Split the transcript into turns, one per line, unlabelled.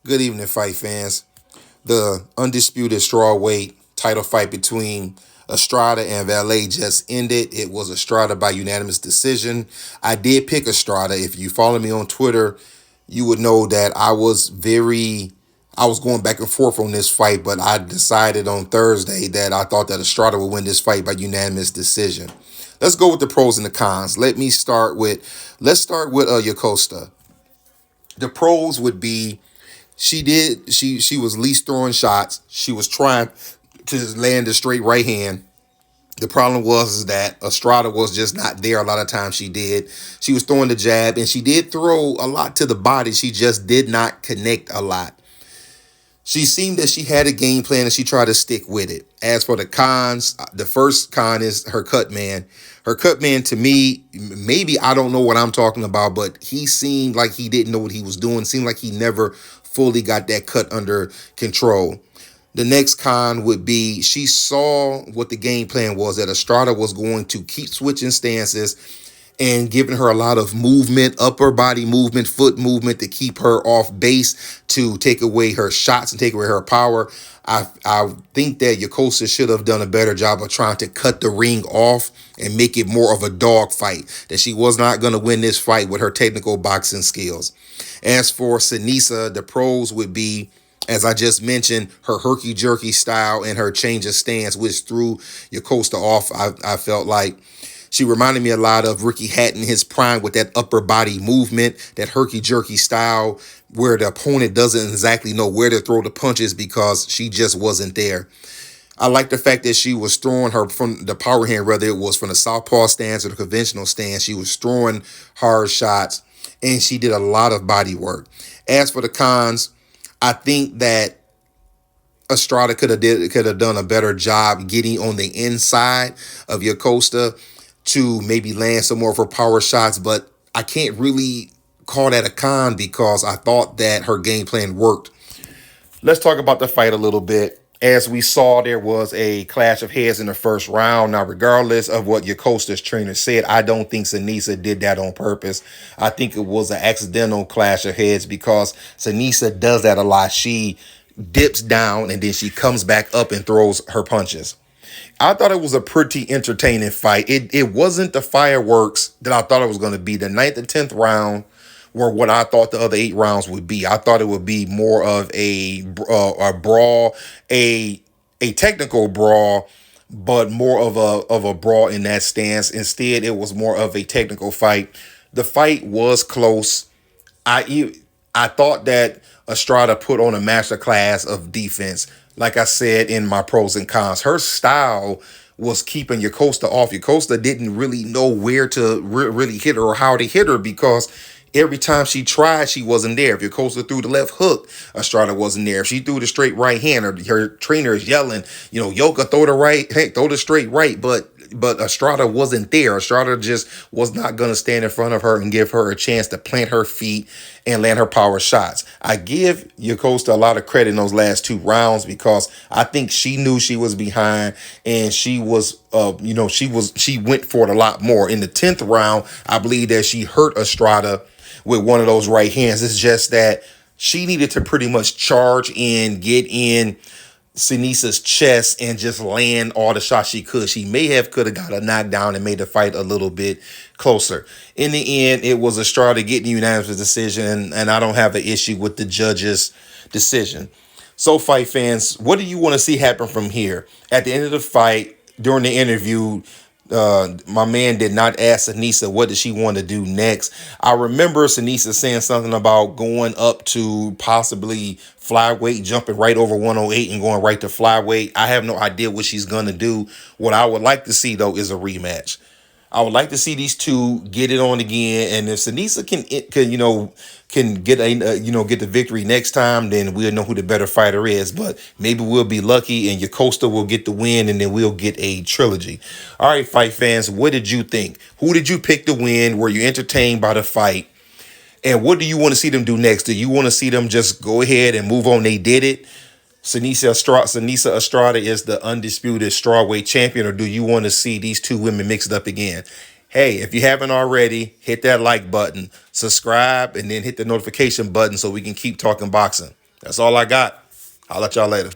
Good evening, fight fans. The undisputed strawweight title fight between Estrada and Valle just ended. It was Estrada by unanimous decision. I did pick Estrada. If you follow me on Twitter, you would know that I was going back and forth on this fight, but I decided on Thursday that I thought that Estrada would win this fight by unanimous decision. Let's go with the pros and the cons. Let's start with Yokasta. The pros would be she was least throwing shots. She was trying to land a straight right hand. The problem was is that Estrada was just not there a lot of times. She was throwing the jab, and she did throw a lot to the body. She just did not connect a lot. She seemed that she had a game plan and she tried to stick with it. As for the cons, the first con is her cut man. Her cut man, to me, maybe I don't know what I'm talking about, but he seemed like he didn't know what he was doing. Seemed like he never fully got that cut under control. The next con would be she saw what the game plan was, that Estrada was going to keep switching stances and giving her a lot of movement, upper body movement, foot movement to keep her off base, to take away her shots and take away her power. I think that Yokasta should have done a better job of trying to cut the ring off and make it more of a dog fight, that she was not going to win this fight with her technical boxing skills. As for Seniesa, the pros would be, as I just mentioned, her herky-jerky style and her change of stance, which threw Yokasta off. I felt like she reminded me a lot of Ricky Hatton in his prime, with that upper body movement, that herky-jerky style where the opponent doesn't exactly know where to throw the punches because she just wasn't there. I like the fact that she was throwing her from the power hand, whether it was from the southpaw stance or the conventional stance. She was throwing hard shots, and she did a lot of body work. As for the cons, I think that Estrada could have done a better job getting on the inside of Yokasta to maybe land some more of her power shots, but I can't really call that a con because I thought that her game plan worked. Let's talk about the fight a little bit. As we saw, there was a clash of heads in the first round. Now, regardless of what Yokasta's trainer said, I don't think Seniesa did that on purpose. I think it was an accidental clash of heads because Seniesa does that a lot. She dips down and then she comes back up and throws her punches. I thought it was a pretty entertaining fight. It wasn't the fireworks that I thought it was going to be. The ninth and 10th round were what I thought the other 8 rounds would be. I thought it would be more of a brawl, a technical brawl, but more of a brawl in that stance. Instead, it was more of a technical fight. The fight was close. I thought that Estrada put on a masterclass of defense. Like I said in my pros and cons, her style was keeping Yokasta off. Yokasta didn't really know where to really hit her or how to hit her because every time she tried, she wasn't there. If Yokasta threw the left hook, Estrada wasn't there. If she threw the straight right hand, her trainer is yelling, Yoka, throw the right, hey, throw the straight right, but Estrada wasn't there. Estrada just was not going to stand in front of her and give her a chance to plant her feet and land her power shots. I give Yokasta a lot of credit in those last 2 rounds because I think she knew she was behind and she was, she went for it a lot more. In the 10th round, I believe that she hurt Estrada with one of those right hands. It's just that she needed to pretty much charge in, get in Seniesa's chest and just land all the shots she could. She could have got a knockdown and made the fight a little bit closer. In the end, it was Estrada getting unanimous decision, and I don't have an issue with the judge's decision. So, fight fans, what do you want to see happen from here? At the end of the fight, during the interview, my man did not ask Seniesa what did she want to do next. I remember Seniesa saying something about going up to possibly flyweight, jumping right over 108 and going right to flyweight. I have no idea what she's going to do. What I would like to see, though, is a rematch. I would like to see these two get it on again, and if Seniesa can get get the victory next time, then we'll know who the better fighter is. But maybe we'll be lucky, and Yokasta will get the win, and then we'll get a trilogy. All right, fight fans, what did you think? Who did you pick to win? Were you entertained by the fight? And what do you want to see them do next? Do you want to see them just go ahead and move on? They did it. Seniesa Estrada is the undisputed strawweight champion, or do you want to see these two women mixed up again? Hey, if you haven't already, hit that like button, subscribe, and then hit the notification button so we can keep talking boxing. That's all I got. I'll let y'all later.